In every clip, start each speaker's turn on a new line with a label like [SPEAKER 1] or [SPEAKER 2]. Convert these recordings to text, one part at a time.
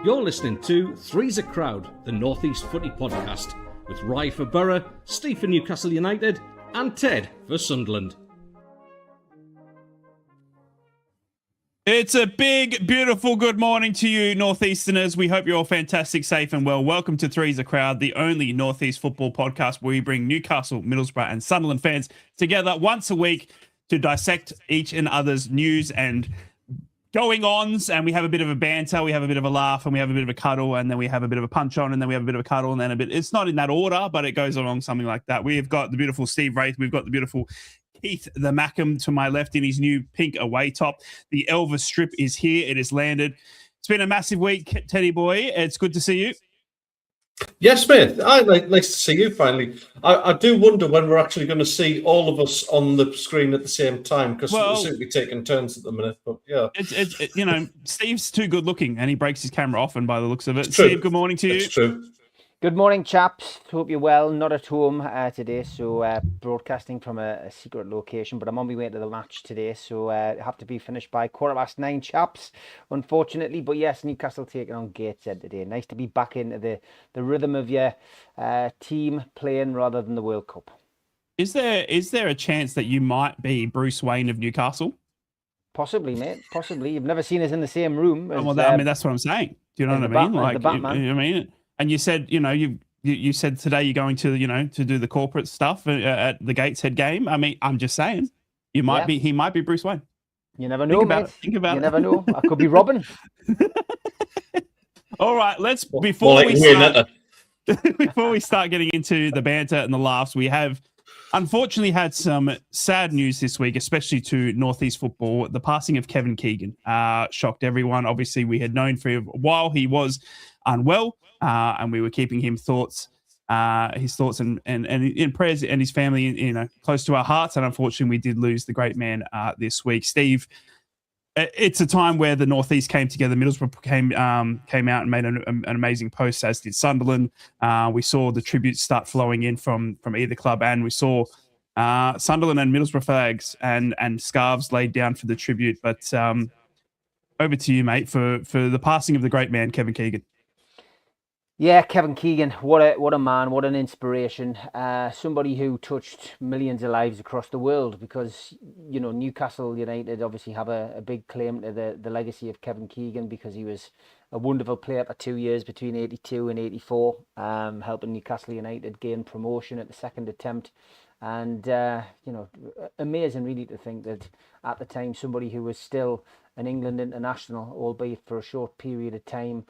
[SPEAKER 1] You're listening to Three's a Crowd, the North East Footy Podcast, with Rye for Borough, Steve for Newcastle United, and Ted for Sunderland.
[SPEAKER 2] It's a big, beautiful good morning to you, Northeasterners. We hope you're all fantastic, safe and well. Welcome to Three's a Crowd, the only Northeast football podcast where we bring Newcastle, Middlesbrough and Sunderland fans together once a week to dissect each and other's news and going-ons, and we have a bit of a banter, we have a bit of a laugh, and we have a bit of a cuddle, and then we have a bit of a punch-on, and then we have a bit of a cuddle, and then a bit... It's not in that order, but it goes along something like that. We've got the beautiful Steve Wraith, we've got the beautiful Keith the Mackham to my left in his new pink away top. The Elvis strip is here. It has landed. It's been a massive week, Teddy boy. It's good to see you.
[SPEAKER 3] Yes, Smith. Nice to see you finally. I do wonder when we're actually going to see all of us on the screen at the same time, because we're simply taking turns at the minute. But yeah,
[SPEAKER 2] it's you know, Steve's too good looking and he breaks his camera often by the looks of it.
[SPEAKER 3] It's true.
[SPEAKER 2] Steve, good morning to you.
[SPEAKER 3] It's true.
[SPEAKER 4] Good morning, chaps. Hope you're well. Not at home today, so broadcasting from a secret location, but I'm on my way to the match today, so I have to be finished by 9:15, chaps, unfortunately. But yes, Newcastle taking on Gateshead today. Nice to be back into the rhythm of your team playing rather than the World Cup.
[SPEAKER 2] Is there a chance that you might be Bruce Wayne of Newcastle?
[SPEAKER 4] Possibly, mate. Possibly. You've never seen us in the same room. As,
[SPEAKER 2] I mean, that's what I'm saying. Do you know what I mean?
[SPEAKER 4] Like the Batman.
[SPEAKER 2] I mean. And you said, you said today you're going to, to do the corporate stuff at the Gateshead game. I mean, I'm just saying, he might be Bruce Wayne.
[SPEAKER 4] You never know, mate.
[SPEAKER 2] Think about it.
[SPEAKER 4] You never know. I could be Robin.
[SPEAKER 2] All right, before we start getting into the banter and the laughs, we have unfortunately had some sad news this week, especially to Northeast football. The passing of Kevin Keegan shocked everyone. Obviously, we had known for a while he was unwell. And we were keeping his thoughts and in prayers and his family, close to our hearts. And unfortunately, we did lose the great man this week. Steve, it's a time where the Northeast came together. Middlesbrough came out and made an amazing post, as did Sunderland. We saw the tributes start flowing in from either club, and we saw Sunderland and Middlesbrough flags and scarves laid down for the tribute. But over to you, mate, for the passing of the great man, Kevin Keegan.
[SPEAKER 4] Yeah, Kevin Keegan, what a man, what an inspiration. Somebody who touched millions of lives across the world, because, Newcastle United obviously have a big claim to the legacy of Kevin Keegan, because he was a wonderful player for 2 years between 82 and 84, helping Newcastle United gain promotion at the second attempt. And, amazing really to think that at the time, somebody who was still an England international, albeit for a short period of time,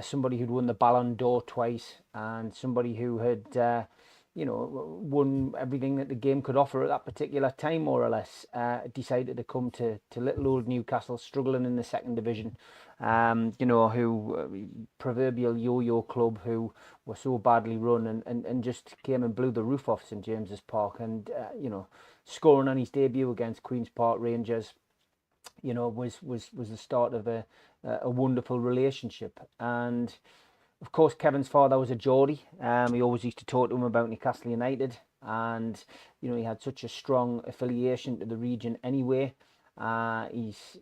[SPEAKER 4] somebody who'd won the Ballon d'Or twice, and somebody who had, won everything that the game could offer at that particular time, more or less, decided to come to little old Newcastle, struggling in the second division, who proverbial yo-yo club who were so badly run and just came and blew the roof off St James's Park, and, scoring on his debut against Queen's Park Rangers, was the start of a wonderful relationship. And of course, Kevin's father was a Geordie. He always used to talk to him about Newcastle United, and he had such a strong affiliation to the region anyway. His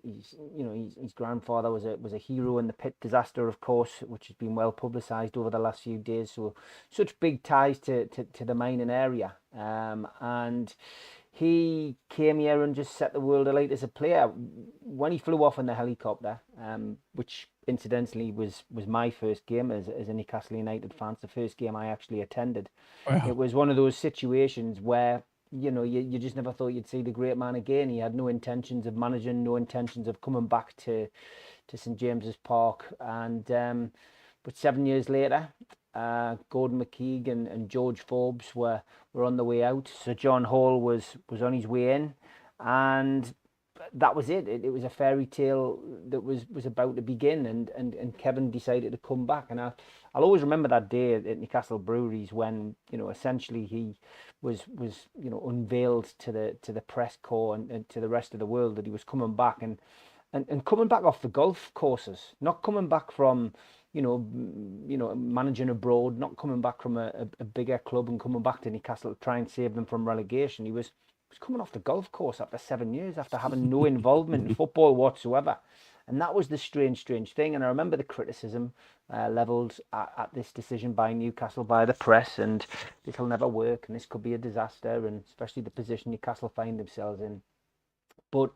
[SPEAKER 4] grandfather was a hero in the pit disaster, of course, which has been well publicised over the last few days. So such big ties to the mining area, and he came here and just set the world alight as a player. When he flew off in the helicopter, which incidentally was my first game as a Newcastle United fan, it's the first game I actually attended. Wow. It was one of those situations where, you just never thought you'd see the great man again. He had no intentions of managing, no intentions of coming back to St James's Park. And but 7 years later, Gordon McKeag and George Forbes were on the way out. So John Hall was on his way in, and that was it. It was a fairy tale that was about to begin, and Kevin decided to come back. And I'll always remember that day at Newcastle Breweries when essentially he was unveiled to the press corps and to the rest of the world that he was coming back, and coming back off the golf courses, not coming back from managing abroad, not coming back from a bigger club and coming back to Newcastle to try and save them from relegation. He was coming off the golf course after 7 years, after having no involvement in football whatsoever. And that was the strange thing. And I remember the criticism levelled at this decision by Newcastle, by the press, and this will never work, and this could be a disaster, and especially the position Newcastle find themselves in. But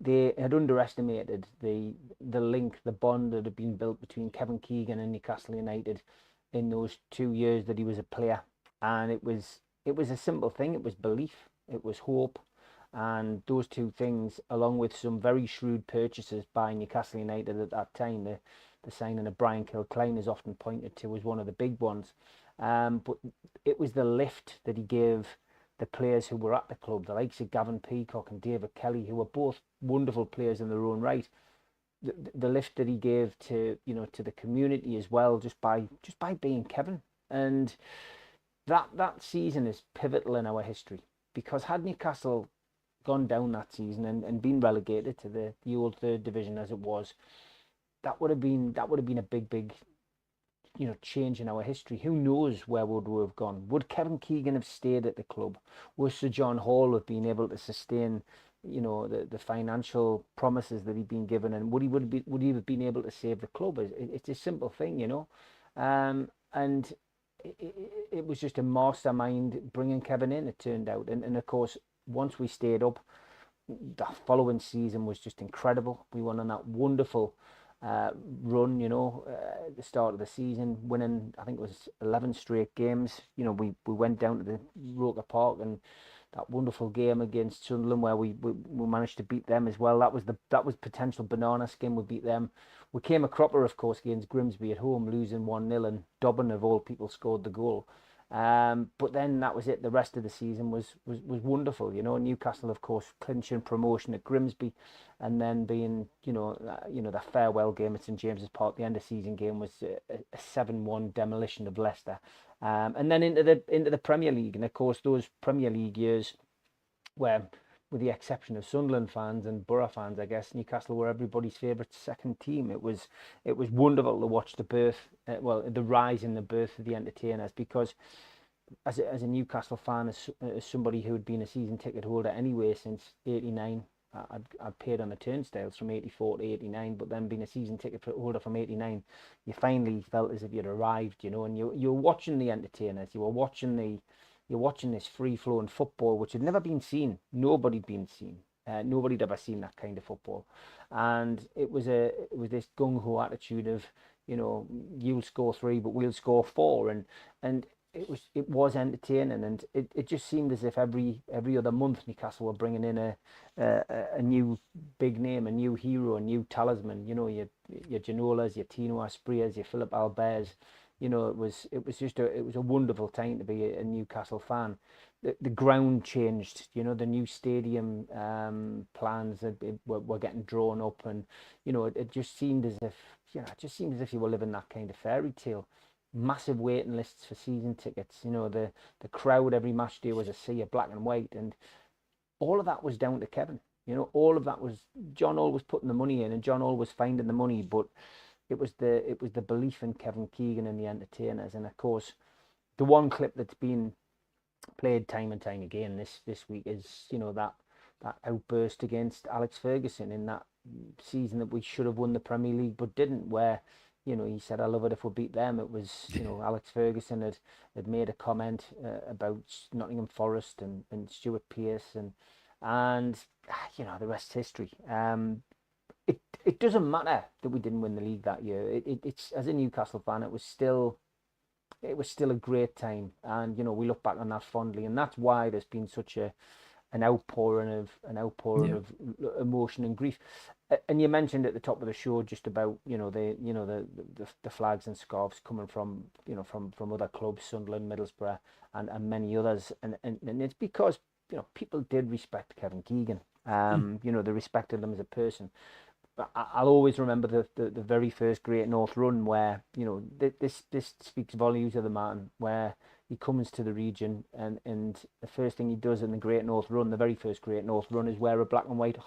[SPEAKER 4] they had underestimated the link, the bond that had been built between Kevin Keegan and Newcastle United in those 2 years that he was a player. And it was a simple thing. It was belief, it was hope, and those two things, along with some very shrewd purchases by Newcastle United at that time, the signing of Brian Kilcline is often pointed to as one of the big ones. But it was the lift that he gave the players who were at the club, the likes of Gavin Peacock and David Kelly, who were both wonderful players in their own right. The lift that he gave to the community as well, just by being Kevin. And that season is pivotal in our history, because had Newcastle gone down that season and been relegated to the old third division as it was, that would have been a big change in our history. Who knows where would we have gone? Would Kevin Keegan have stayed at the club? Would Sir John Hall have been able to sustain the financial promises that he'd been given, and would he have been able to save the club? It's a simple thing, and it was just a mastermind bringing Kevin in, it turned out. And of course, once we stayed up, the following season was just incredible. We went on that wonderful run, at the start of the season, winning, I think it was 11 straight games. We went down to the Roker Park, and that wonderful game against Sunderland where we managed to beat them as well. That was potential banana skin. We beat them. We came a cropper, of course, against Grimsby at home, losing 1-0, and Dobbin, of all people, scored the goal. But then that was it. The rest of the season was wonderful. Newcastle, of course, clinching promotion at Grimsby, and then being the farewell game at St James's Park. The end of season game was a 7-1 demolition of Leicester, and then into the Premier League. And of course, those Premier League years, where, with the exception of Sunderland fans and Borough fans, I guess, Newcastle were everybody's favourite second team. It was wonderful to watch the rise in the birth of the entertainers, because as a Newcastle fan, as somebody who had been a season ticket holder anyway since '89, I'd paid on the turnstiles from '84 to '89, but then being a season ticket holder from '89, you finally felt as if you'd arrived, and you're watching the entertainers, you're watching this free-flowing football, which had never been seen. Nobody'd seen ever seen that kind of football. And it was this gung-ho attitude of, you'll score 3, but we'll score 4. And it was entertaining. And it just seemed as if every other month Newcastle were bringing in a new big name, a new hero, a new talisman. Your Ginolas, your Tino Asprias, your Philip Alberts. It was a wonderful time to be a Newcastle fan. The ground changed. The new stadium plans were getting drawn up, and it just seemed as if you were living that kind of fairy tale. Massive waiting lists for season tickets. The crowd every match day was a sea of black and white, and all of that was down to Kevin. All of that was John always putting the money in, and John always finding the money, but it was the belief in Kevin Keegan and the entertainers. And of course, the one clip that's been played time and time again this week is that outburst against Alex Ferguson in that season that we should have won the Premier League but didn't, where he said, "I love it if we beat them." It was Alex Ferguson had made a comment about Nottingham Forest and Stuart Pearce, and the rest's history. It doesn't matter that we didn't win the league that year. It's as a Newcastle fan, it was still a great time, and we look back on that fondly, and that's why there's been such an outpouring of emotion and grief. And you mentioned at the top of the show just about the flags and scarves coming from from other clubs, Sunderland, Middlesbrough, and many others, and it's because people did respect Kevin Keegan. They respected him as a person. I'll always remember the very first Great North run, where this speaks volumes of the man, where he comes to the region and the first thing he does in the Great North run, the very first Great North run, is wear a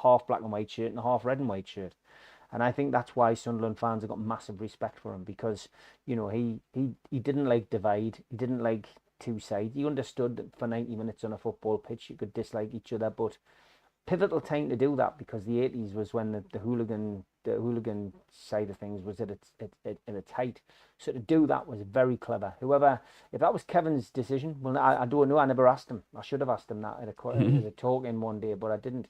[SPEAKER 4] half black and white shirt and a half red and white shirt. And I think that's why Sunderland fans have got massive respect for him, because he didn't like divide, he didn't like two sides. He understood that for 90 minutes on a football pitch you could dislike each other, but pivotal time to do that, because the 80s was when the hooligan side of things was at its height. So to do that was very clever. However, if that was Kevin's decision, well, I don't know. I never asked him. I should have asked him that at a talk in one day, but I didn't.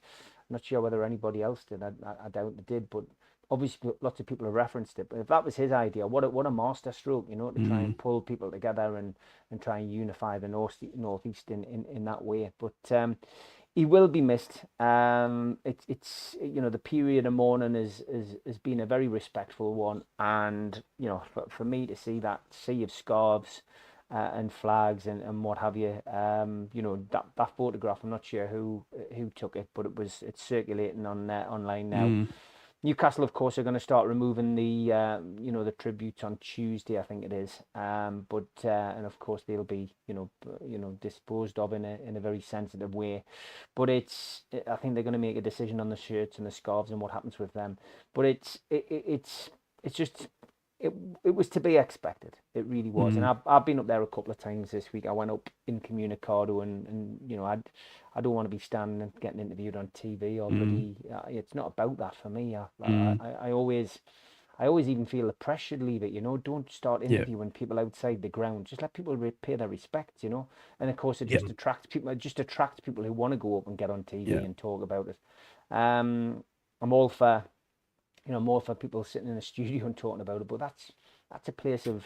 [SPEAKER 4] I'm not sure whether anybody else did. I doubt they did, but obviously lots of people have referenced it. But if that was his idea, what a master stroke, you know, to try and pull people together and try and unify the Northeast in that way. But he will be missed. It's you know, the period of mourning has been a very respectful one, and you know, for me to see that sea of scarves and flags and what have you, you know, that photograph, I'm not sure who took it, but it's circulating on online now. Newcastle, of course, are going to start removing the you know, the tributes on Tuesday, I think it is. But and of course they'll be you know disposed of in a very sensitive way. But I think they're going to make a decision on the shirts and the scarves and what happens with them. But it's just. It was to be expected. It really was. And I've been up there a couple of times this week. I went up incommunicado, and you know, I don't want to be standing and getting interviewed on TV already. It's not about that for me. I always even feel the press should leave it. You know, don't start interviewing people outside the ground. Just let people pay their respects. You know, and of course it just attracts people. It just attracts people who want to go up and get on TV and talk about it. I'm all for. You know, more for people sitting in a studio and talking about it, but that's a place of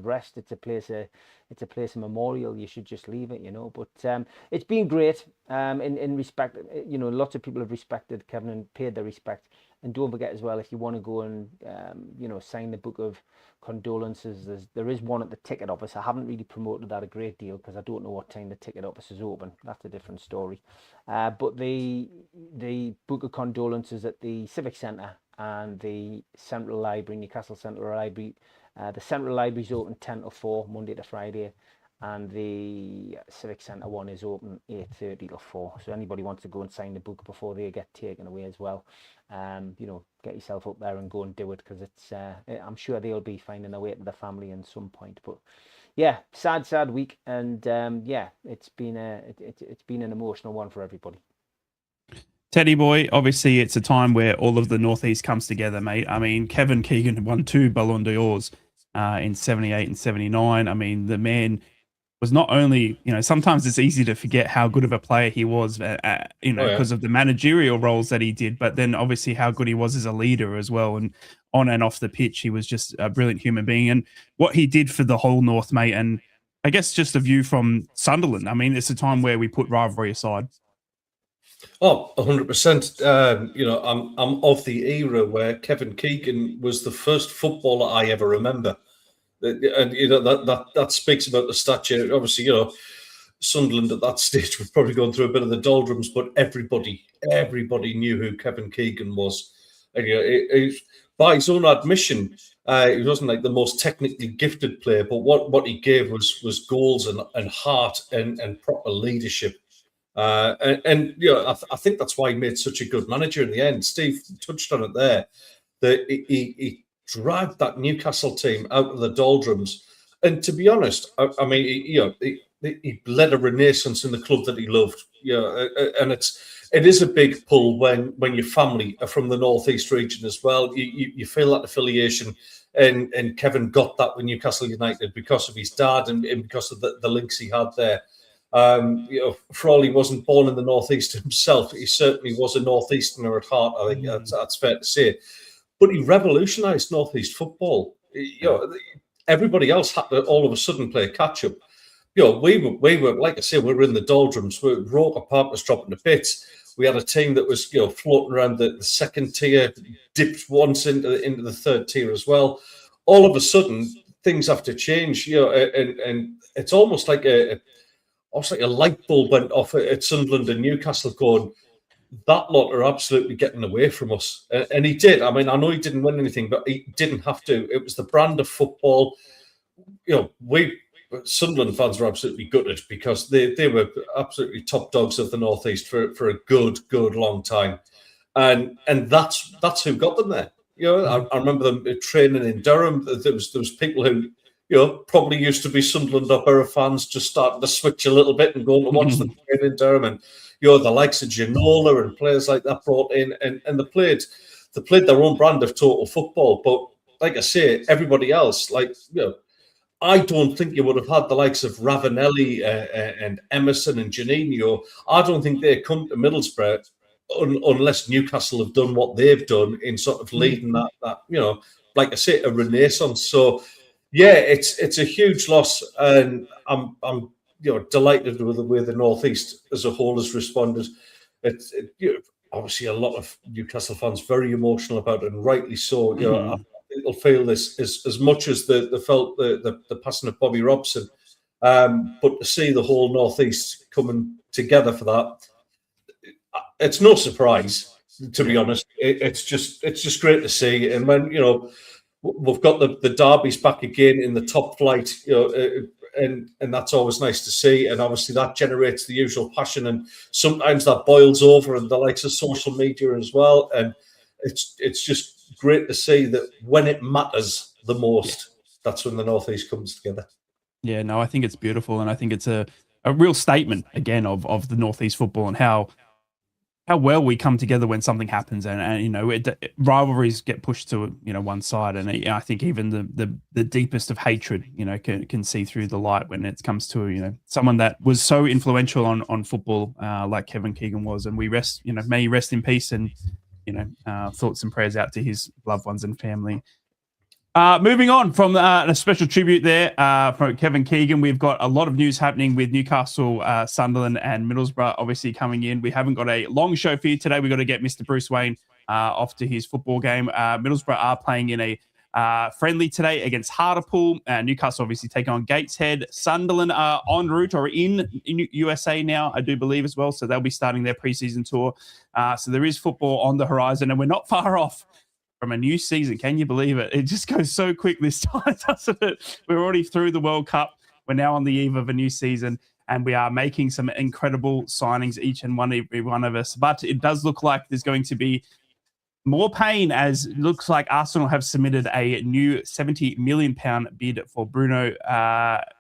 [SPEAKER 4] rest. It's a place of memorial. You should just leave it, you know. But it's been great. In respect, you know, lots of people have respected Kevin and paid their respect. And don't forget as well, if you want to go and you know, sign the book of condolences, there is one at the ticket office. I haven't really promoted that a great deal because I don't know what time the ticket office is open. That's a different story. But the book of condolences at the Civic Centre and the Central Library, Newcastle Central Library. The Central Library is open 10 to 4, Monday to Friday. And the Civic Centre one is open 8:30 till 4. So anybody wants to go and sign the book before they get taken away as well, you know, get yourself up there and go and do it, because it's I'm sure they'll be finding their way to the family at some point. But yeah, sad week, and yeah, it's been an emotional one for everybody.
[SPEAKER 2] Teddy boy, obviously it's a time where all of the Northeast comes together, mate. I mean, Kevin Keegan won 2 Ballon d'Ors in 78 and 79. I mean, the man was not only, you know, sometimes it's easy to forget how good of a player he was, you know, because of the managerial roles that he did, but then obviously how good he was as a leader as well. And on and off the pitch, he was just a brilliant human being. And what he did for the whole North, mate, and I guess just a view from Sunderland. I mean, it's a time where we put rivalry aside.
[SPEAKER 3] Oh, 100%. You know, I'm of the era where Kevin Keegan was the first footballer I ever remember. And you know, that speaks about the stature. Obviously, you know, Sunderland at that stage were probably going through a bit of the doldrums, but everybody knew who Kevin Keegan was. And you know, by his own admission, he wasn't like the most technically gifted player, but what he gave was goals and heart and proper leadership. And you know, I think that's why he made such a good manager in the end. Steve touched on it there. That he dragged that Newcastle team out of the doldrums, and to be honest, I mean, he led a renaissance in the club that he loved. You know, and it is a big pull when your family are from the Northeast region as well. You feel that affiliation, and Kevin got that with Newcastle United because of his dad and because of the links he had there. You know, for all he wasn't born in the Northeast himself, he certainly was a Northeasterner at heart. I think that's fair to say. But he revolutionised Northeast football. You know, everybody else had to all of a sudden play catch up. You know, we were like I say, we were in the doldrums. Roker Park was dropping to bits. We had a team that was, you know, floating around the second tier, dipped once into the third tier as well. All of a sudden, things have to change. You know, and it's almost like a light bulb went off at Sunderland and Newcastle, going, that lot are absolutely getting away from us. And he did. I mean, I know he didn't win anything, but he didn't have to. It was the brand of football. You know, Sunderland fans were absolutely gutted because they were absolutely top dogs of the Northeast for a good long time. And that's who got them there. You know, I remember them training in Durham. There was people who probably used to be Sunderland or Borough fans just starting to switch a little bit and going to watch the playing in Durham, and the likes of Ginola and players like that brought in, and they played their own brand of total football. But like I say, everybody else, I don't think you would have had the likes of Ravanelli and Emerson and Janino. I don't think they come to Middlesbrough unless Newcastle have done what they've done in sort of leading that like I say, a renaissance. So yeah, it's a huge loss, and I'm delighted with the way the Northeast as a whole has responded. Obviously a lot of Newcastle fans very emotional about it, and rightly so. I think they'll feel this as much as they felt the passing of Bobby Robson. But to see the whole Northeast coming together for that, it's no surprise, to be honest. It's just great to see. And when we've got the derbies back again in the top flight, and that's always nice to see. And obviously that generates the usual passion, and sometimes that boils over in the likes of social media as well. And it's just great to see that when it matters the most, that's when the Northeast comes together.
[SPEAKER 2] Yeah, no, I think it's beautiful, and I think it's a real statement again of the Northeast football and how well we come together when something happens, and rivalries get pushed to one side, and I think even the deepest of hatred can see through the light when it comes to someone that was so influential on football like Kevin Keegan was, and we may he rest in peace, and thoughts and prayers out to his loved ones and family. Moving on from a special tribute there from Kevin Keegan, we've got a lot of news happening with Newcastle, Sunderland and Middlesbrough obviously coming in. We haven't got a long show for you today. We've got to get Mr. Bruce Wayne off to his football game. Middlesbrough are playing in a friendly today against Hartlepool. Newcastle obviously taking on Gateshead. Sunderland are en route or in USA now, I do believe as well. So they'll be starting their preseason tour. So there is football on the horizon, and we're not far off from a new season. Can you believe it? It just goes so quick this time, doesn't it? We're already through the World Cup. We're now on the eve of a new season, and we are making some incredible signings, every one of us. But it does look like there's going to be more pain, as it looks like Arsenal have submitted a new £70 million bid for Bruno.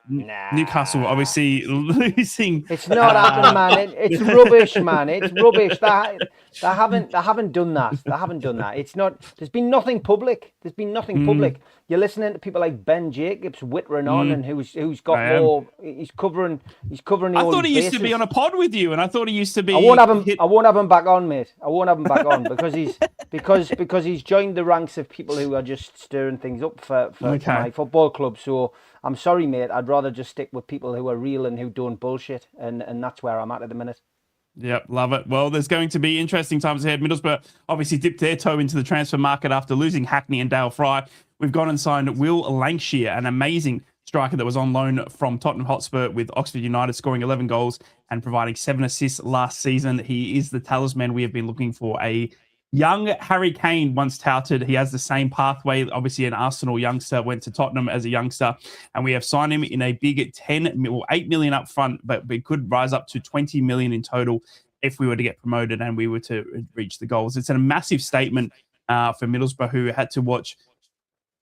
[SPEAKER 2] Newcastle obviously losing.
[SPEAKER 4] It's not happening, man. It's rubbish, man. It's rubbish. They haven't done that. They haven't done that. It's not. There's been nothing public. There's been nothing public. You're listening to people like Ben Jacobs whittering on, and who's got more. He's covering.
[SPEAKER 2] I thought he used to be on a pod with you, and I thought he used to be.
[SPEAKER 4] I won't have him back on, mate. I won't have him back on because he's joined the ranks of people who are just stirring things up for my football club. So I'm sorry, mate. I'd rather just stick with people who are real and who don't bullshit, and that's where I'm at the minute.
[SPEAKER 2] Yep, love it. Well, there's going to be interesting times ahead. Middlesbrough obviously dipped their toe into the transfer market after losing Hackney and Dale Fry. We've gone and signed Will Lancashire, an amazing striker that was on loan from Tottenham Hotspur with Oxford United, scoring 11 goals and providing 7 assists last season. He is the talisman we have been looking for. A young Harry Kane once touted. He has the same pathway. Obviously, an Arsenal youngster, went to Tottenham as a youngster, and we have signed him in a big 8 million up front, but we could rise up to 20 million in total if we were to get promoted and we were to reach the goals. It's a massive statement for Middlesbrough, who had to watch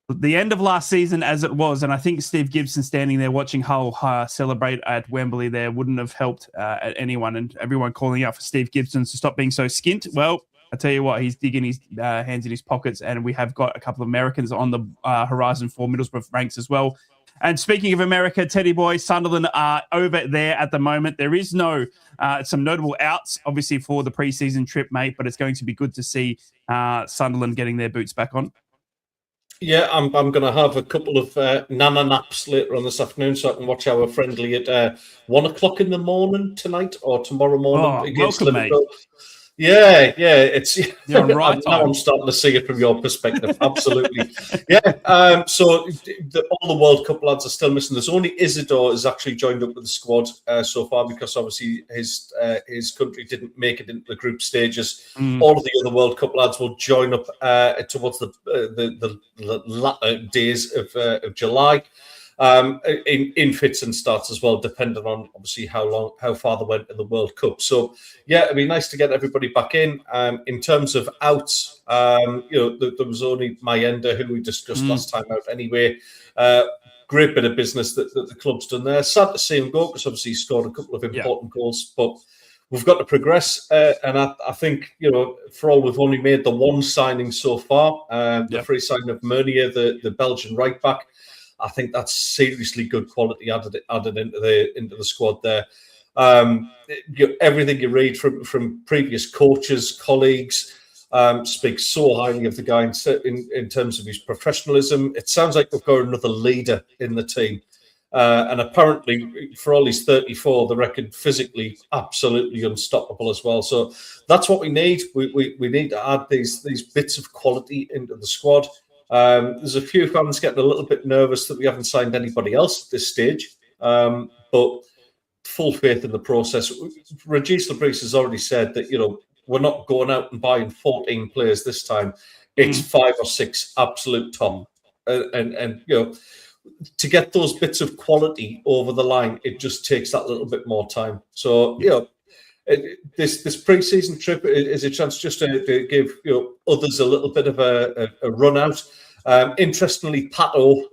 [SPEAKER 2] the end of last season as it was, and I think Steve Gibson standing there watching Hull celebrate at Wembley there wouldn't have helped anyone, and everyone calling out for Steve Gibson to stop being so skint. Well, I tell you what, he's digging his hands in his pockets, and we have got a couple of Americans on the horizon for Middlesbrough ranks as well. And speaking of America, Teddy boy, Sunderland are over there at the moment. There is some notable outs, obviously, for the preseason trip, mate, but it's going to be good to see Sunderland getting their boots back on.
[SPEAKER 3] Yeah, I'm going to have a couple of nana naps later on this afternoon, so I can watch our friendly at 1 o'clock in the morning tonight or tomorrow morning against
[SPEAKER 2] welcome,
[SPEAKER 3] Liverpool. Mate. Yeah, it's right. Now I'm starting to see it from your perspective. Absolutely, yeah. So all the World Cup lads are still missing. There's only Isidore has actually joined up with the squad so far, because obviously his country didn't make it into the group stages. All of the other World Cup lads will join up towards the latter days of July. In fits and starts as well, depending on obviously how far they went in the World Cup. So yeah, it'd be nice to get everybody back in. In terms of outs, there was only Mayenda, who we discussed last time out anyway. great bit of business that the club's done there. Sad to see him go because obviously he scored a couple of important goals, but we've got to progress. And I think, for all, we've only made the one signing so far, the free signing of Meunier, the Belgian right back. I think that's seriously good quality added into the squad there. Everything you read from previous coaches, colleagues, speaks so highly of the guy in terms of his professionalism. It sounds like we've got another leader in the team. And apparently, for all he's 34, the record physically absolutely unstoppable as well. So that's what we need. We need to add these bits of quality into the squad. There's a few fans getting a little bit nervous that we haven't signed anybody else at this stage. But full faith in the process. Regis Labrise has already said that, we're not going out and buying 14 players this time. It's 5 or 6 absolute top. And to get those bits of quality over the line, it just takes that little bit more time. So, this pre-season trip is a chance just to give others a little bit of a run out. Interestingly, Pato,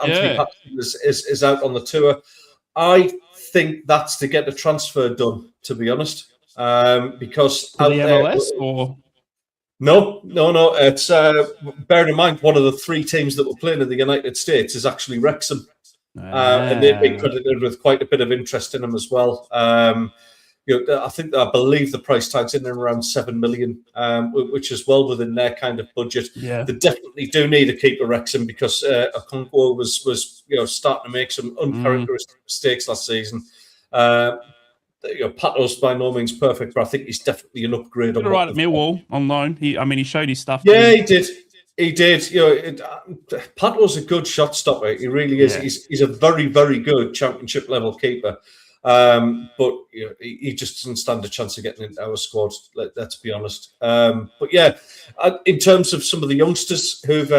[SPEAKER 3] Anthony Patterson is out on the tour. I think that's to get a transfer done, to be honest. Because
[SPEAKER 2] to the MLS or
[SPEAKER 3] no. It's bearing in mind one of the 3 teams that were playing in the United States is actually Wrexham, and they've been credited with quite a bit of interest in them as well. I believe the price tag's in around 7 million, which is well within their kind of budget.
[SPEAKER 2] Yeah.
[SPEAKER 3] They definitely do need a keeper, Wrexham, because Okonkwo was starting to make some uncharacteristic mistakes last season. Pato's by no means perfect, but I think he's definitely an upgrade.
[SPEAKER 2] On right at Millwall on loan. He showed his stuff.
[SPEAKER 3] Yeah, he did. He did. Pato's a good shot stopper. He really is. Yeah. He's a very, very good championship level keeper. But he just doesn't stand a chance of getting into our squad. Let's be honest. But yeah, in terms of some of the youngsters who've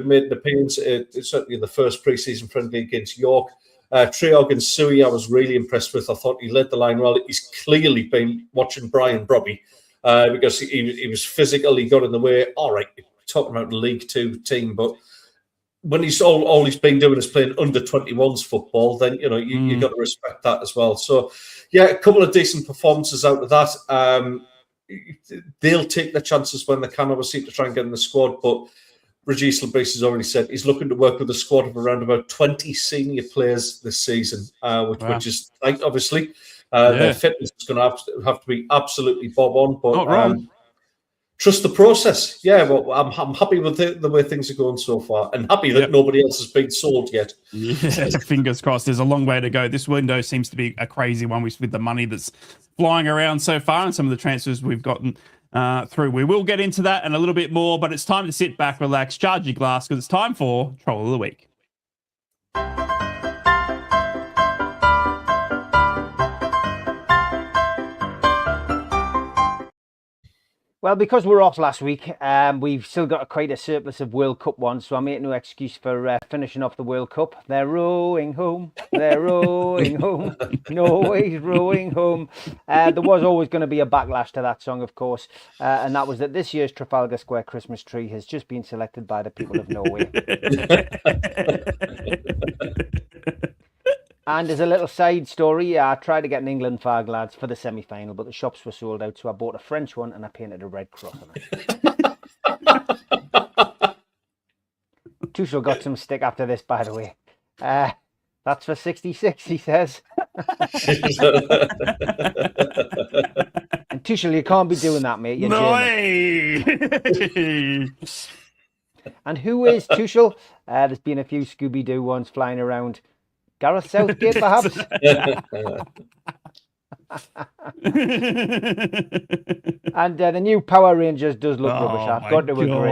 [SPEAKER 3] made an appearance, certainly in the first pre-season friendly against York. Treog and Sui, I was really impressed with. I thought he led the line well. He's clearly been watching Brian Brobby because he was physical. He got in the way. All right, talking about the League Two team, but when he's all he's been doing is playing under 21s football, then you got to respect that as well. So yeah, a couple of decent performances out of that. They'll take their chances when they can, obviously, to try and get in the squad, but Regis Labrise has already said he's looking to work with a squad of around about 20 senior players this season, which is tight, obviously. Their fitness is going to have to be absolutely bob on, but trust the process. Yeah, well, I'm happy with the way things are going so far, and happy that nobody else has been sold yet.
[SPEAKER 2] Yeah, fingers crossed. There's a long way to go. This window seems to be a crazy one with the money that's flying around so far and some of the transfers we've gotten through. We will get into that and a little bit more, but it's time to sit back, relax, charge your glass, because it's time for Troll of the Week.
[SPEAKER 4] Well, because we're off last week, we've still got quite a surplus of World Cup ones, so I make no excuse for finishing off the World Cup. They're rowing home, Norway's rowing home. There was always going to be a backlash to that song, of course, and that was that this year's Trafalgar Square Christmas tree has just been selected by the people of Norway. And as a little side story, I tried to get an England flag, lads, for the semi-final, but the shops were sold out, so I bought a French one and I painted a red cross on it. Tuchel got some stick after this, by the way. That's for 66, he says. And Tuchel, you can't be doing that, mate. You're German. And who is Tuchel? There's been a few Scooby-Doo ones flying around. Gareth Southgate, perhaps? And the new Power Rangers does look rubbish. I've got to agree.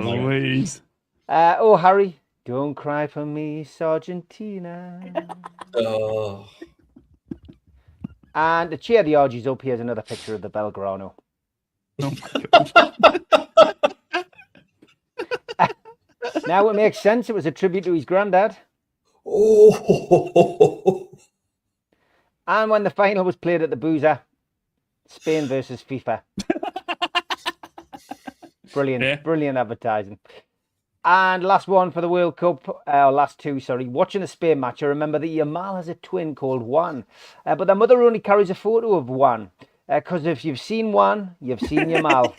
[SPEAKER 2] Louise.
[SPEAKER 4] Oh, Harry, don't cry for me, Sargentina.
[SPEAKER 3] Oh.
[SPEAKER 4] And to cheer the Argies up, here's another picture of the Belgrano.
[SPEAKER 2] Oh my God.
[SPEAKER 4] Now it makes sense. It was a tribute to his granddad.
[SPEAKER 3] Oh.
[SPEAKER 4] And when the final was played at the Boozer, Spain versus FIFA. Brilliant, brilliant advertising. And last one for the World Cup, or last two, sorry. Watching a Spain match, I remember that Yamal has a twin called Juan, but their mother only carries a photo of Juan, because if you've seen Juan, you've seen Yamal.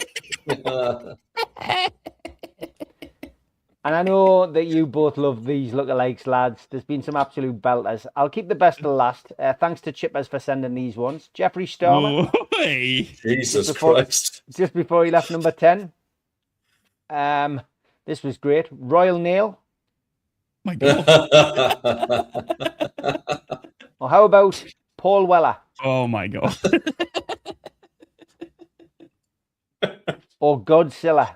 [SPEAKER 4] And I know that you both love these lookalikes, lads. There's been some absolute belters. I'll keep the best to last. Thanks to Chippers for sending these ones. Jeffrey Starmer.
[SPEAKER 3] Jesus Christ.
[SPEAKER 4] Just before he left number 10. This was great. Royal Nail.
[SPEAKER 2] My God.
[SPEAKER 4] Or how about Paul Weller?
[SPEAKER 2] Oh, my God.
[SPEAKER 4] Or Godzilla.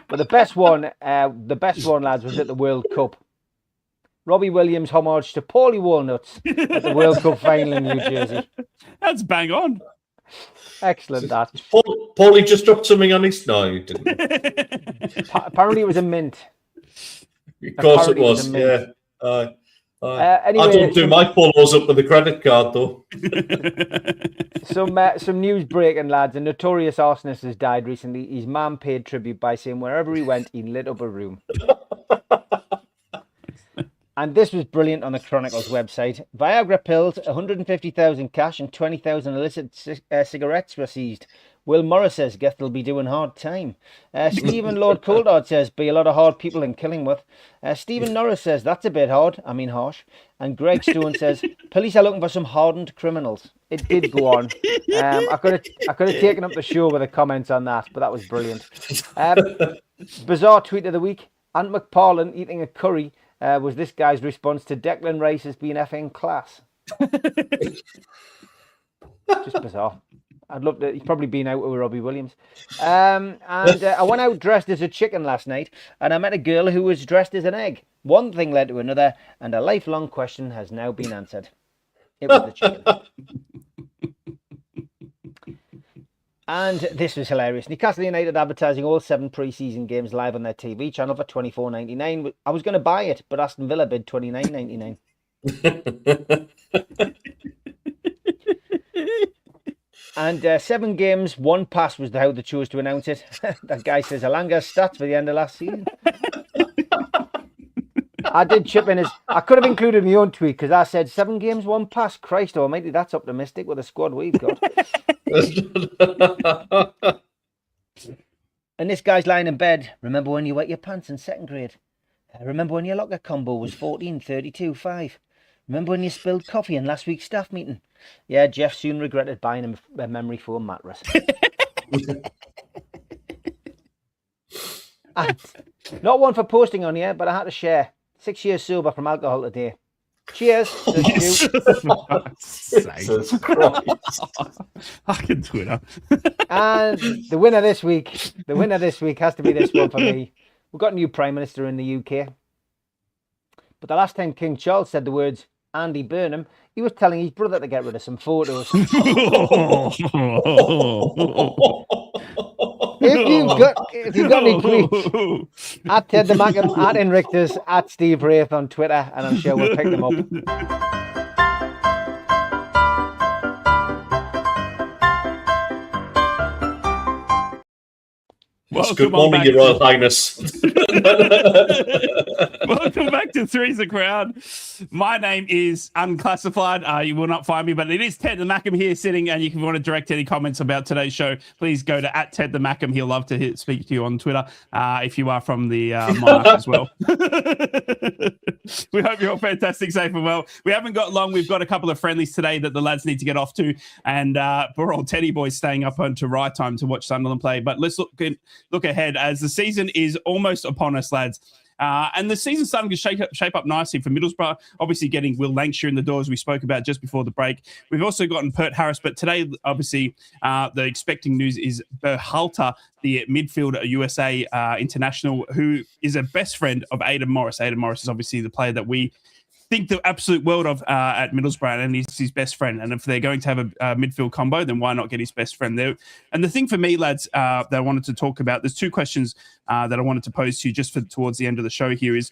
[SPEAKER 4] But the best one, lads, was at the World Cup. Robbie Williams' homage to Paulie Walnuts at the World Cup final in New Jersey.
[SPEAKER 2] That's bang on.
[SPEAKER 4] Excellent, that.
[SPEAKER 3] Paulie just dropped something on his... No, he didn't.
[SPEAKER 4] Apparently it was a mint.
[SPEAKER 3] Of course it was, yeah.
[SPEAKER 4] Anyway,
[SPEAKER 3] I don't do my polos up with a credit card, though.
[SPEAKER 4] Some news breaking, lads. A notorious arsonist has died recently. His mum paid tribute by saying wherever he went, he lit up a room. And this was brilliant on the Chronicles website. Viagra pills, 150,000 cash and 20,000 illicit cigarettes were seized. Will Morris says Geth'll be doing hard time. Stephen Lord Coldard says be a lot of hard people in Killingworth. Stephen Norris says that's a bit hard. I mean harsh. And Greg Stone says police are looking for some hardened criminals. It did go on. I could have taken up the show with the comments on that, but that was brilliant. Bizarre tweet of the week. Ant McParlin eating a curry was this guy's response to Declan Rice as being effing class. Just bizarre. I'd love to. He's probably been out with Robbie Williams. I went out dressed as a chicken last night, and I met a girl who was dressed as an egg. One thing led to another, and a lifelong question has now been answered. It was the chicken. And this was hilarious. Newcastle United advertising all 7 pre-season games live on their TV channel for $24.99. I was going to buy it, but Aston Villa bid $29.99. And 7 games, 1 pass was how they chose to announce it. That guy says Alanga's stats for the end of last season. I did chip in I could have included my own tweet because I said 7 games, 1 pass. Christ almighty, that's optimistic with the squad we've got. And this guy's lying in bed. Remember when you wet your pants in 2nd grade? Remember when your locker combo was 14.32.5? Remember when you spilled coffee in last week's staff meeting? Yeah, Jeff soon regretted buying a memory foam mattress. Not one for posting on here, but I had to share. 6 years sober from alcohol today. Cheers.
[SPEAKER 3] Jesus Christ.
[SPEAKER 2] Fucking Twitter.
[SPEAKER 4] And the winner this week has to be this one for me. We've got a new Prime Minister in the UK. But the last time King Charles said the words Andy Burnham, he was telling his brother to get rid of some photos. If you've got any tweets, at Ted the Macam, at Enrictus, at Steve Wraith on Twitter, and I'm sure we'll pick them up.
[SPEAKER 3] Good morning, Your Royal Highness.
[SPEAKER 2] Welcome back to Three's a Crowd. My name is unclassified. You will not find me, but it is Ted the Macam here sitting. And if you want to direct any comments about today's show, please go to at Ted the Macam. He'll love to speak to you on Twitter if you are from the Monarch as well. We hope you're all fantastic, safe and well. We haven't got long. We've got a couple of friendlies today that the lads need to get off to. And poor old Teddy boys staying up until right time to watch Sunderland play. But let's look ahead as the season is almost upon us, lads. And the season's starting to shape up nicely for Middlesbrough, obviously getting Will Lancashire in the door, as we spoke about just before the break. We've also gotten Pert Harris, but today, obviously, the expecting news is Berhalter, the midfielder USA international, who is a best friend of Aidan Morris. Aidan Morris is obviously the player that we think the absolute world of at Middlesbrough, and he's his best friend. And if they're going to have a midfield combo, then why not get his best friend there? And the thing for me, lads, that I wanted to talk about, there's 2 questions that I wanted to pose to you just towards the end of the show here is,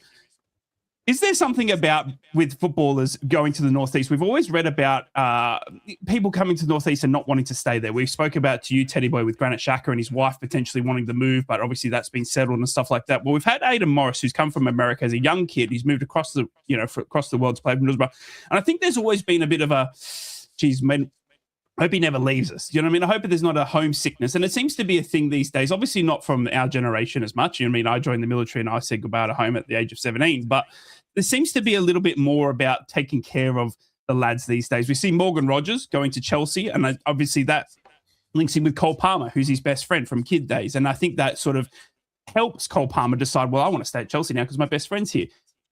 [SPEAKER 2] Is there something about with footballers going to the Northeast? We've always read about people coming to the Northeast and not wanting to stay there. We spoke about to you, Teddy Boy, with Granit Xhaka and his wife potentially wanting to move, but obviously that's been settled and stuff like that. Well, we've had Aidan Morris, who's come from America as a young kid. He's moved across the world to play for Middlesbrough. And I think there's always been a bit of a, geez, man, I hope he never leaves us. You know what I mean? I hope there's not a homesickness. And it seems to be a thing these days. Obviously not from our generation as much. You know what I mean? I joined the military and I said goodbye to home at the age of 17. But there seems to be a little bit more about taking care of the lads these days. We see Morgan Rogers going to Chelsea. And obviously that links him with Cole Palmer, who's his best friend from kid days. And I think that sort of helps Cole Palmer decide, well, I want to stay at Chelsea now because my best friend's here.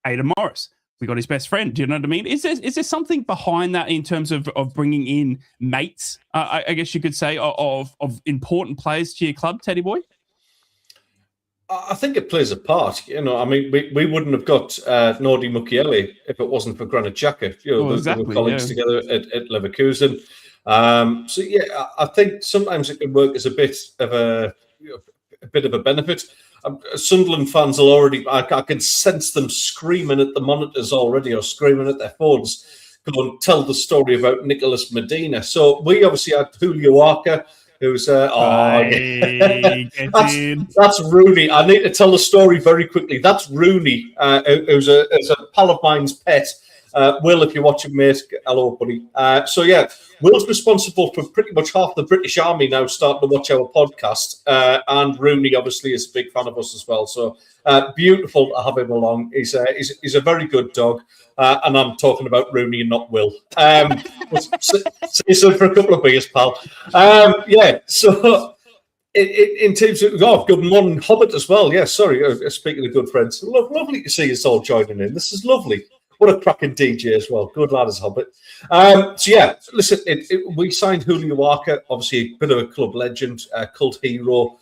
[SPEAKER 2] Aidan Morris. We got his best friend. Do you know what I mean? Is there something behind that in terms of bringing in mates, I guess you could say, of important players to your club, Teddy Boy?
[SPEAKER 3] I think it plays a part. You know, I mean, we wouldn't have got Nordi Mukiele if it wasn't for Granit Xhaka. You know, they were colleagues together at Leverkusen. So yeah, I think sometimes it can work as a bit of a benefit. Sunderland fans will already, I can sense them screaming at the monitors already, or screaming at their phones, go and tell the story about Nicholas Medina. So we obviously had Julio Arca, who's that's Rooney. I need to tell the story very quickly. That's Rooney, who's a pal of mine's pet. Will, if you're watching, mate, hello, buddy. So yeah, Will's responsible for pretty much half the British Army now starting to watch our podcast, and Rooney obviously is a big fan of us as well. So beautiful to have him along. He's a very good dog, and I'm talking about Rooney and not Will. See you soon for a couple of beers, pal. Yeah, so. In terms of good morning, Hobbit as well. Yeah, sorry. Speaking of good friends, lovely to see us all joining in. This is lovely. What a cracking DJ as well. Good lad as Hobbit. So yeah, listen, we signed Julio Arca, obviously a bit of a club legend, cult hero,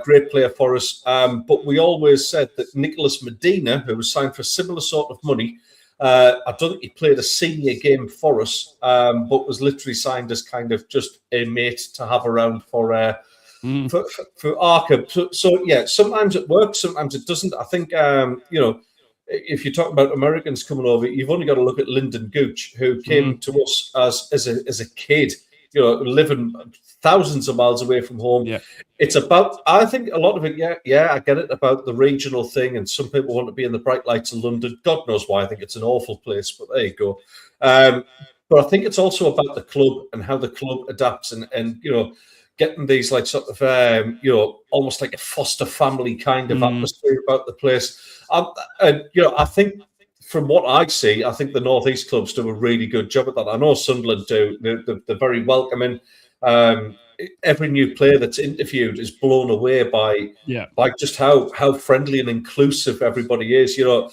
[SPEAKER 3] great player for us. But we always said that Nicholas Medina, who was signed for a similar sort of money, I don't think he played a senior game for us, but was literally signed as kind of just a mate to have around for Arca. So yeah, sometimes it works, sometimes it doesn't. I think if you talk about Americans coming over, you've only got to look at Lyndon Gooch, who came to us as a kid, living thousands of miles away from home. Yeah. It's about, I think a lot of it, yeah, I get it, about the regional thing, and some people want to be in the bright lights of London. God knows why. I think it's an awful place, but there you go. But I think it's also about the club and how the club adapts and getting these like sort of, almost like a foster family kind of atmosphere about the place. I think from what I see, I think the Northeast clubs do a really good job at that. I know Sunderland do. They're very welcoming. Every new player that's interviewed is blown away by just how friendly and inclusive everybody is. And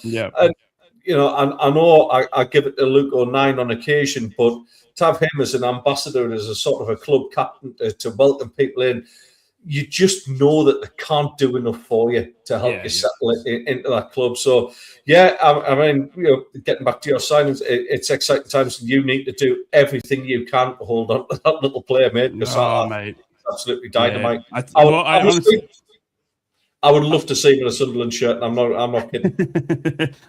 [SPEAKER 3] I know I give it to Luke O'Nien on occasion, but to have him as an ambassador, as a sort of a club captain to welcome people in, you just know that they can't do enough for you to help you settle into that club. So, yeah, I mean, getting back to your signings, it's exciting times. You need to do everything you can to hold on to that little player, mate. Mate, it's absolutely dynamite. Yeah. I would love to see him in a Sunderland shirt. I'm not kidding.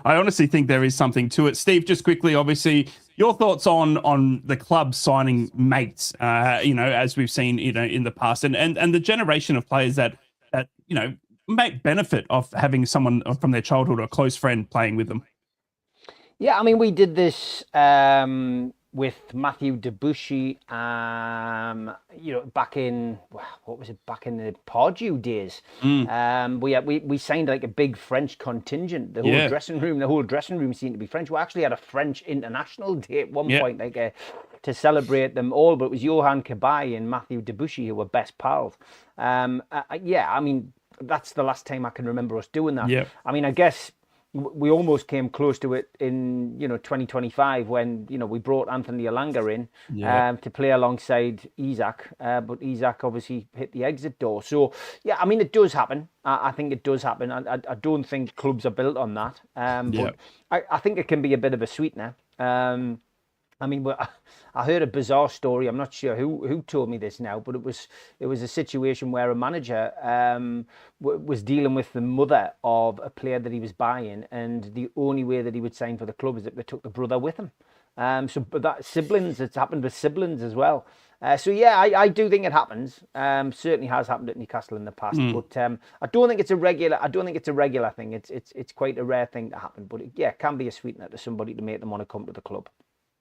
[SPEAKER 2] I honestly think there is something to it. Steve, just quickly, obviously, your thoughts on the club signing mates, as we've seen, in the past, and the generation of players that make benefit of having someone from their childhood or a close friend playing with them.
[SPEAKER 4] Yeah, I mean, we did this with Matthew Debussy, back in back in the Pardew days. We signed like a big French contingent. The whole dressing room seemed to be French. We actually had a French international day at one point, to celebrate them all. But it was Johan Cabaye and Matthew Debussy who were best pals. I mean, that's the last time I can remember us doing that. Yep. I mean, I guess we almost came close to it in 2025 when we brought Anthony Elanga in to play alongside Isak, but Isak obviously hit the exit door. So yeah, I mean, it does happen. I think it does happen. I don't think clubs are built on that, but I think it can be a bit of a sweetener. I mean, I heard a bizarre story. I'm not sure who told me this now, but it was a situation where a manager was dealing with the mother of a player that he was buying, and the only way that he would sign for the club is if they took the brother with him. But that siblings, it's happened with siblings as well. So yeah, I do think it happens. Certainly has happened at Newcastle in the past, but I don't think it's a regular. I don't think it's a regular thing. It's quite a rare thing to happen. But it can be a sweetener to somebody to make them want to come to the club.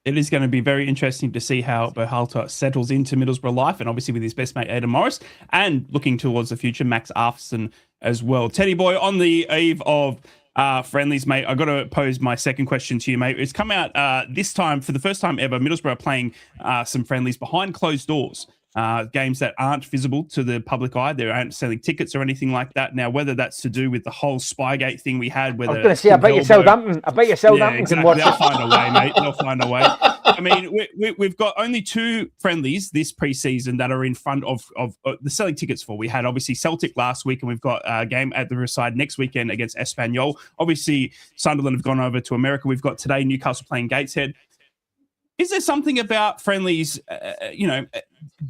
[SPEAKER 2] It is going to be very interesting to see how Berhalter settles into Middlesbrough life, and obviously with his best mate Aidan Morris, and looking towards the future, Max Arfson as well. Teddy boy, on the eve of friendlies, mate, I got to pose my second question to you, mate. It's come out this time, for the first time ever, Middlesbrough are playing some friendlies behind closed doors. Games that aren't visible to the public eye. They aren't selling tickets or anything like that. Now, whether that's to do with the whole Spygate thing we had, whether
[SPEAKER 4] I was going to say, I bet you Southampton can watch
[SPEAKER 2] They'll find a way, mate. They'll find a way. I mean, we've got only 2 friendlies this preseason that are in front of the selling tickets for. We had obviously Celtic last week, and we've got a game at the Riverside next weekend against Espanyol. Obviously, Sunderland have gone over to America. We've got today Newcastle playing Gateshead. Is there something about friendlies,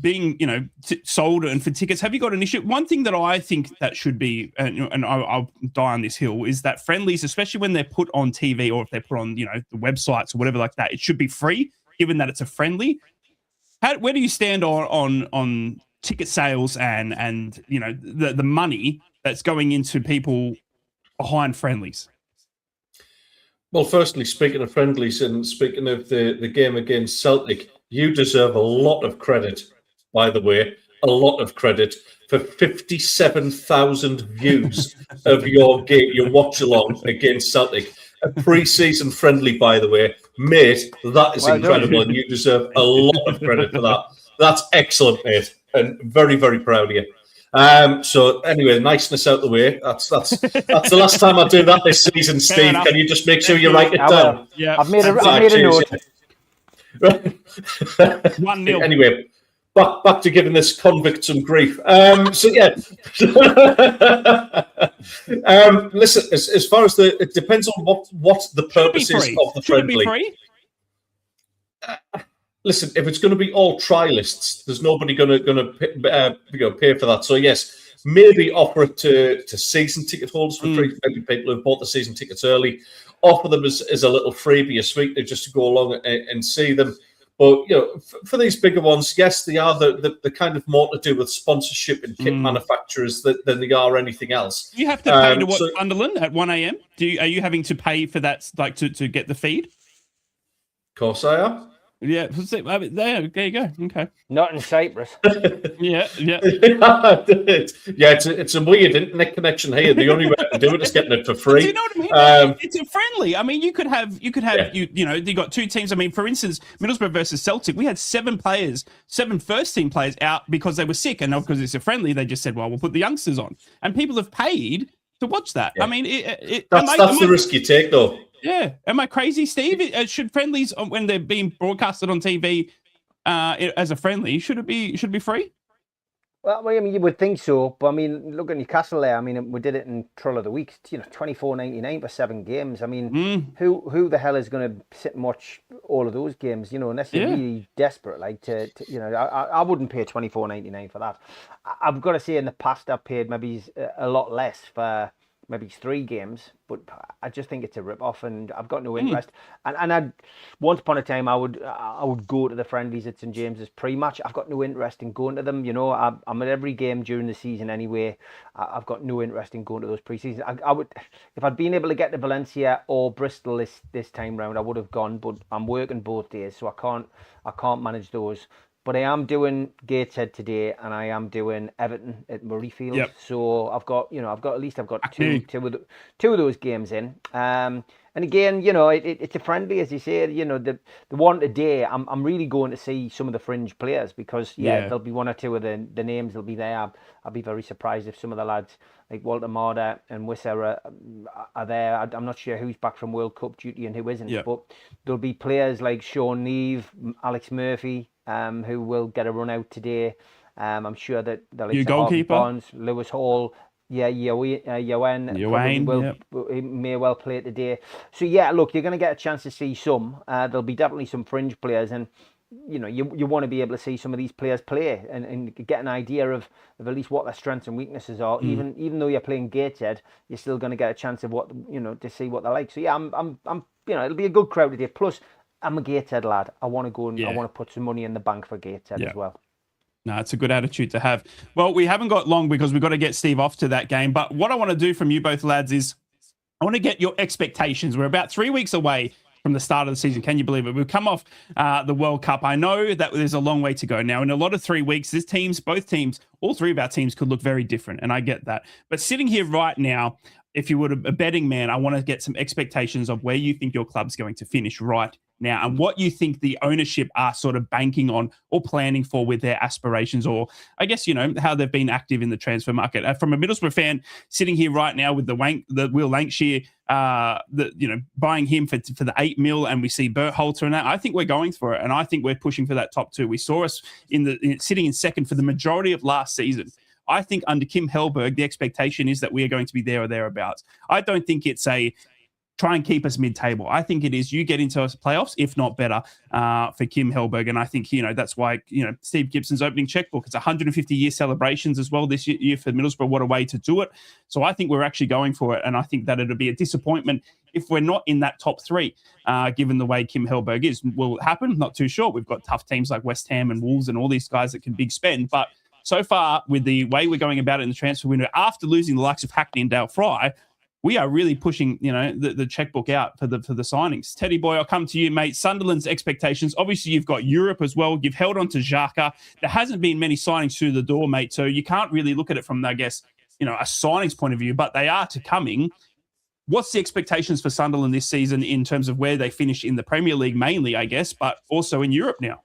[SPEAKER 2] being, sold and for tickets? Have you got an issue? One thing that I think that should be, and I'll die on this hill, is that friendlies, especially when they're put on TV or if they're put on, the websites or whatever like that, it should be free, given that it's a friendly. Where do you stand on ticket sales and the money that's going into people behind friendlies?
[SPEAKER 3] Well, firstly, speaking of friendlies and speaking of the game against Celtic, you deserve a lot of credit, by the way, a lot of credit for 57,000 views of your game, your watch-along against Celtic. A pre-season friendly, by the way. Mate, that is incredible, and you deserve a lot of credit for that. That's excellent, mate, and very, very proud of you. So anyway, niceness out the way. That's the last time I do that this season, Steve. Can you just make sure you write it down?
[SPEAKER 2] Yeah,
[SPEAKER 4] I've made a note.
[SPEAKER 3] Right.
[SPEAKER 2] 1-0.
[SPEAKER 3] Anyway, back to giving this convict some grief. So yeah, listen. As far as it depends on what the purpose is of the friendly.
[SPEAKER 2] Should it be free?
[SPEAKER 3] Listen, if it's going to be all trialists, there's nobody going to pay for that. So yes, maybe offer it to season ticket holders for free. Maybe people who've bought the season tickets early, offer them as a little freebie, a sweetener, just to go along and see them. But for these bigger ones, yes, they are the kind of more to do with sponsorship and kit manufacturers than they are anything else.
[SPEAKER 2] You have to pay to watch Sunderland at 1 a.m. Are you having to pay for that, like to get the feed?
[SPEAKER 3] Of course, I am.
[SPEAKER 2] Yeah, there you go. Okay.
[SPEAKER 4] Not in Cyprus.
[SPEAKER 2] Yeah.
[SPEAKER 3] Yeah, it's a weird internet connection here. The only way to do it is getting it for free.
[SPEAKER 2] Do you know what I mean? It's a friendly. I mean, you could have you got 2 teams. I mean, for instance, Middlesbrough versus Celtic, we had 7 first-team players out because they were sick, and because it's a friendly, they just said, "Well, we'll put the youngsters on," and people have paid to watch that. Yeah. I mean,
[SPEAKER 3] that's the risk you take, though.
[SPEAKER 2] Yeah. Am I crazy, Steve? Should friendlies, when they're being broadcasted on TV as a friendly, should it be free?
[SPEAKER 4] Well, I mean, you would think so, but I mean, look at Newcastle there. I mean, we did it in Troll of the Week. $24.99 for 7 games. I mean, who the hell is going to sit and watch all of those games? Unless you're really desperate, like to I wouldn't pay $24.99 for that. I've got to say, in the past, I've paid maybe a lot less for maybe 3 games, but I just think it's a rip-off, and I've got no interest. And once upon a time, I would go to the friendlies at St James's pre-match. I've got no interest in going to them. I'm at every game during the season anyway. I've got no interest in going to those pre-seasons. I would, if I'd been able to get to Valencia or Bristol this time round, I would have gone, but I'm working both days, so I can't manage those. But I am doing Gateshead today, and I am doing Everton at Murrayfield. Yep. So I've got two of those games in. And again, it's a friendly, as you say. The one today, I'm really going to see some of the fringe players because there'll be 1 or 2 of the names that'll be there. I'll be very surprised if some of the lads like Walter Marder and Wisser are there. I'm not sure who's back from World Cup duty and who isn't. Yep. But there'll be players like Sean Neve, Alex Murphy, who will get a run out today. I'm sure that they'll
[SPEAKER 2] goalkeeper
[SPEAKER 4] Barnes, Lewis Hall, Yeah, Yowen probably
[SPEAKER 2] Yoane,
[SPEAKER 4] will,
[SPEAKER 2] yep.
[SPEAKER 4] he may well play today. So yeah, look, you're going to get a chance to see some. There'll be definitely some fringe players, and you want to be able to see some of these players play and get an idea of at least what their strengths and weaknesses are. Even though you're playing Gateshead, you're still going to get a chance of what to see what they're like. So yeah, I'm it'll be a good crowd today. Plus, I'm a Gateshead lad. I want to go and I want to put some money in the bank for Gateshead as well.
[SPEAKER 2] No, it's a good attitude to have. Well, we haven't got long because we've got to get Steve off to that game. But what I want to do from you both lads is I want to get your expectations. We're about 3 weeks away from the start of the season. Can you believe it? We've come off the World Cup. I know that there's a long way to go now. In a lot of 3 weeks, both teams, all three of our teams could look very different. And I get that. But sitting here right now, if you were a betting man, I want to get some expectations of where you think your club's going to finish right now and what you think the ownership are sort of banking on or planning for with their aspirations, or I guess, how they've been active in the transfer market. From a Middlesbrough fan sitting here right now with the Will Lancashire, buying him for the 8 mil, and we see Berhalter and that, I think we're going for it. And I think we're pushing for that top two. We saw us sitting in second for the majority of last season. I think under Kim Hellberg, the expectation is that we are going to be there or thereabouts. I don't think it's a try and keep us mid-table. I think it is you get into playoffs, if not better, for Kim Hellberg. And I think, that's why, Steve Gibson's opening checkbook, it's 150-year celebrations as well this year for Middlesbrough. What a way to do it. So I think we're actually going for it. And I think that it'll be a disappointment if we're not in that top three, given the way Kim Hellberg is. Will it happen? Not too sure. We've got tough teams like West Ham and Wolves and all these guys that can big spend. But so far, with the way we're going about it in the transfer window, after losing the likes of Hackney and Dale Fry, we are really pushing, the checkbook out for the signings. Teddy boy, I'll come to you, mate. Sunderland's expectations. Obviously, you've got Europe as well. You've held on to Xhaka. There hasn't been many signings through the door, mate. So you can't really look at it from, I guess, a signings point of view, but they are to coming. What's the expectations for Sunderland this season in terms of where they finish in the Premier League mainly, I guess, but also in Europe now?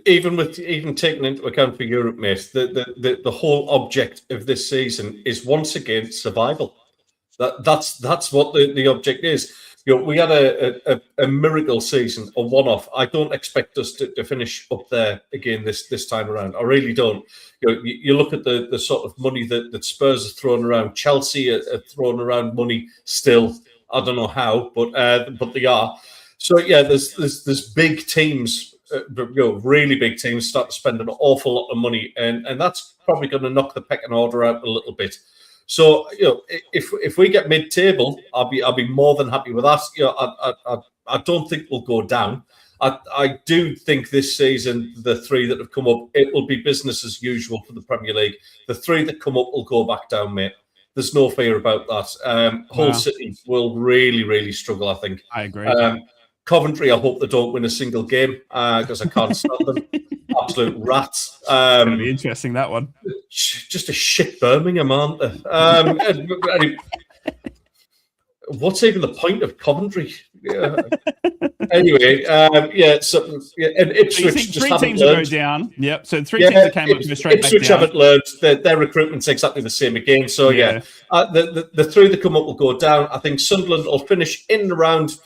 [SPEAKER 3] Even taking into account for Europe, mate, the whole object of this season is once again survival. That's what the object is. We had a miracle season, a one-off. I don't expect us to finish up there again this time around. I really don't. You look at the sort of money that Spurs are throwing around. Chelsea are throwing around money still. I don't know how, but they are. So yeah, there's big teams. Really big teams start to spend an awful lot of money, and that's probably going to knock the pecking order out a little bit. So if we get mid-table, I'll be more than happy with that. I don't think we'll go down. I do think this season the three that have come up, it will be business as usual for the Premier League. The three that come up will go back down, mate. There's no fear about that. Hull City will really, really struggle, I think.
[SPEAKER 2] I agree.
[SPEAKER 3] Coventry, I hope they don't win a single game because I can't stand them. Absolute rats.
[SPEAKER 2] It's going to be interesting, that one.
[SPEAKER 3] Just a shit Birmingham, aren't they? What's even the point of Coventry? Yeah. Anyway, and Ipswich
[SPEAKER 2] so three teams will go down. Yep. So three teams that came up to straight back down.
[SPEAKER 3] Ipswich haven't learned. Their recruitment's exactly the same again. So the three that come up will go down. I think Sunderland will finish in and around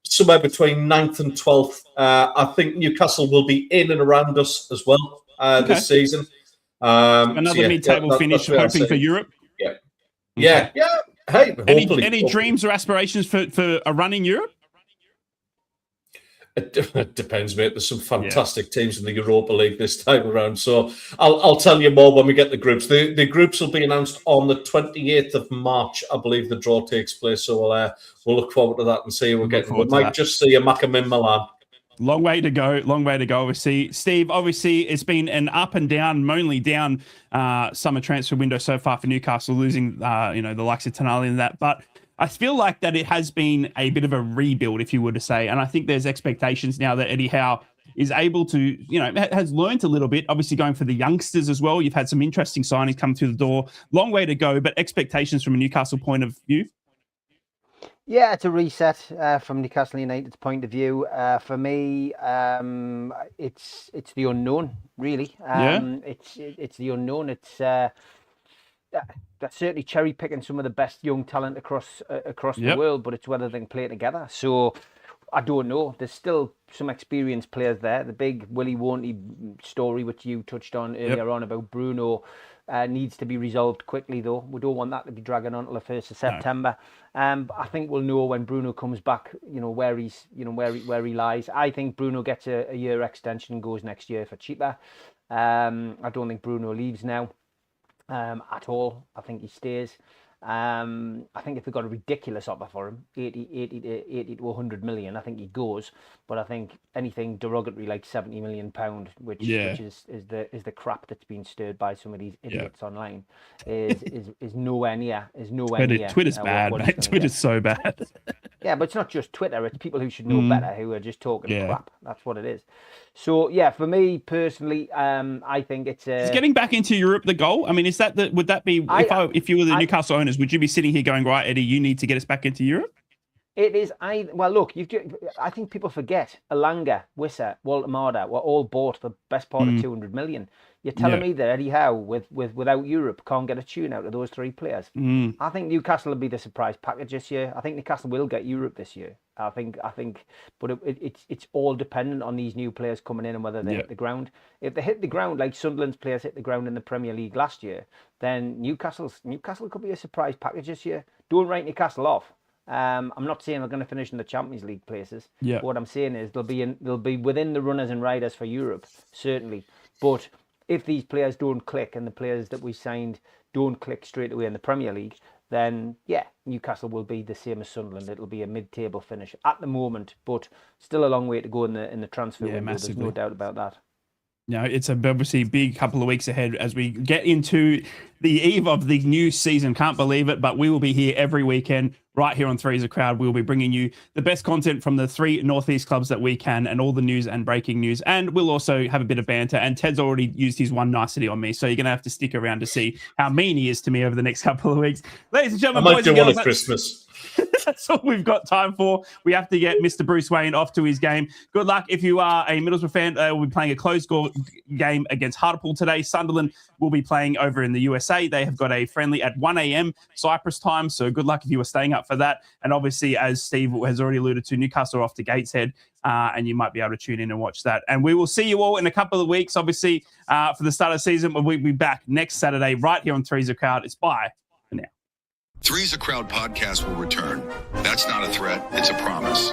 [SPEAKER 3] somewhere between 9th and 12th. I think Newcastle will be in and around us as well this season.
[SPEAKER 2] Another mid-table finish, hoping for Europe.
[SPEAKER 3] Yeah. Hey,
[SPEAKER 2] any dreams or aspirations for a run in Europe?
[SPEAKER 3] It depends, mate. There's some fantastic teams in the Europa League this time around. So I'll tell you more when we get the groups. The groups will be announced on the 28th of March, I believe the draw takes place. So we'll look forward to that and see who we're getting. We might just see a Macam in Milan.
[SPEAKER 2] Long way to go. Obviously, Steve, it's been an up and down, mainly down summer transfer window so far for Newcastle, losing the likes of Tonali and that. But I feel like that it has been a bit of a rebuild, if you were to say. And I think there's expectations now that Eddie Howe is able to, has learned a little bit, obviously going for the youngsters as well. You've had some interesting signings come through the door. Long way to go, but expectations from a Newcastle point of view?
[SPEAKER 4] Yeah, it's a reset from Newcastle United's point of view. For me, it's the unknown, really. It's the unknown. It's they're certainly cherry picking some of the best young talent across the world, but it's whether they can play together. So I don't know. There's still some experienced players there. The big Willie Won't story, which you touched on earlier on about Bruno. needs to be resolved quickly, though. We don't want that to be dragging on until the 1st of September. No. I think we'll know when Bruno comes back, where he lies. I think Bruno gets a year extension and goes next year for cheaper. I don't think Bruno leaves now at all. I think he stays. I think if we got a ridiculous offer for him, 80 to 100 million, I think he goes. But I think anything derogatory like £70 million, which is the crap that's been stirred by some of these idiots online, is nowhere near.
[SPEAKER 2] Twitter's bad, mate. Twitter's so bad.
[SPEAKER 4] Yeah, but it's not just Twitter. It's people who should know better who are just talking crap. That's what it is. So yeah, for me personally, I think it's
[SPEAKER 2] getting back into Europe the goal. I mean, would that be if you were the Newcastle owners, would you be sitting here going, right, Eddie, you need to get us back into Europe?
[SPEAKER 4] It is. Well, look, I think people forget Elanga, Wissa, Walter Marda were all bought for the best part of 200 million. You're telling me that Eddie Howe, without Europe, can't get a tune out of those three players. I think Newcastle will be the surprise package this year. I think Newcastle will get Europe this year. I think, but it's all dependent on these new players coming in and whether they hit the ground. If they hit the ground like Sunderland's players hit the ground in the Premier League last year, then Newcastle could be a surprise package this year. Don't write Newcastle off. I'm not saying they're going to finish in the Champions League places. Yeah. What I'm saying is they'll be within the runners and riders for Europe, certainly. But if these players don't click and the players that we signed don't click straight away in the Premier League, then Newcastle will be the same as Sunderland. It'll be a mid-table finish at the moment, but still a long way to go in the transfer window. Massively. There's no doubt about that.
[SPEAKER 2] It's obviously big couple of weeks ahead as we get into the eve of the new season. Can't believe it, but we will be here every weekend right here on Three's a Crowd. We'll be bringing you the best content from the three Northeast clubs that we can and all the news and breaking news. And we'll also have a bit of banter. And Ted's already used his one nicety on me, so you're going to have to stick around to see how mean he is to me over the next couple of weeks. Ladies and gentlemen,
[SPEAKER 3] I might do one at Christmas.
[SPEAKER 2] That's all we've got time for. We have to get Mr. Bruce Wayne off to his game. Good luck if you are a Middlesbrough fan. We'll be playing a closed-score game against Hartlepool today. Sunderland will be playing over in the USA. They have got a friendly at 1 a.m. Cyprus time, so good luck if you were staying up for that. And obviously, as Steve has already alluded to, Newcastle are off to Gateshead, and you might be able to tune in and watch that. And we will see you all in a couple of weeks, obviously, for the start of the season. We'll be back next Saturday right here on Three's a Crowd. It's bye for now.
[SPEAKER 5] Three's a Crowd podcast will return. That's not a threat, it's a promise.